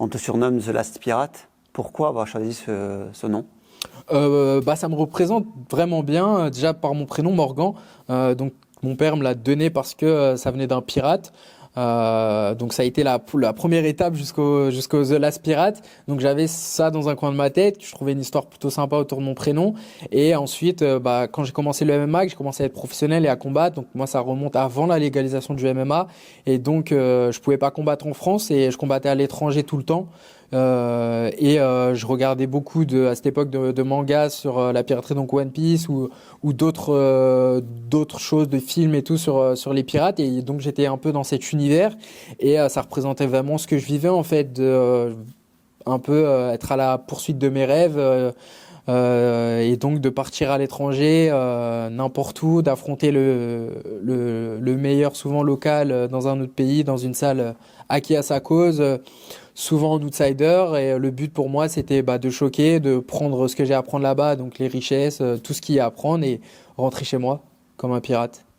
On te surnomme The Last Pirate. Pourquoi avoir choisi ce nom? Ça me représente vraiment bien, déjà par mon prénom Morgan. Donc mon père me l'a donné parce que ça venait d'un pirate. Donc ça a été la première étape jusqu'au The Last Pirate. Donc j'avais ça dans un coin de ma tête. Je trouvais une histoire plutôt sympa autour de mon prénom. Et ensuite, quand j'ai commencé le MMA, que j'ai commencé à être professionnel et à combattre. Donc moi ça remonte avant la légalisation du MMA. Et donc je pouvais pas combattre en France et je combattais à l'étranger tout le temps. Je regardais beaucoup à cette époque de mangas sur la piraterie, donc One Piece ou d'autres choses, de films et tout sur les pirates. Et donc j'étais un peu dans cet univers et ça représentait vraiment ce que je vivais en fait, un peu être à la poursuite de mes rêves. Et donc de partir à l'étranger, n'importe où, d'affronter le meilleur, souvent local, dans un autre pays, dans une salle acquis à sa cause, souvent en outsider. Et le but pour moi, c'était de choquer, de prendre ce que j'ai à prendre là-bas, donc les richesses, tout ce qu'il y a à prendre et rentrer chez moi comme un pirate.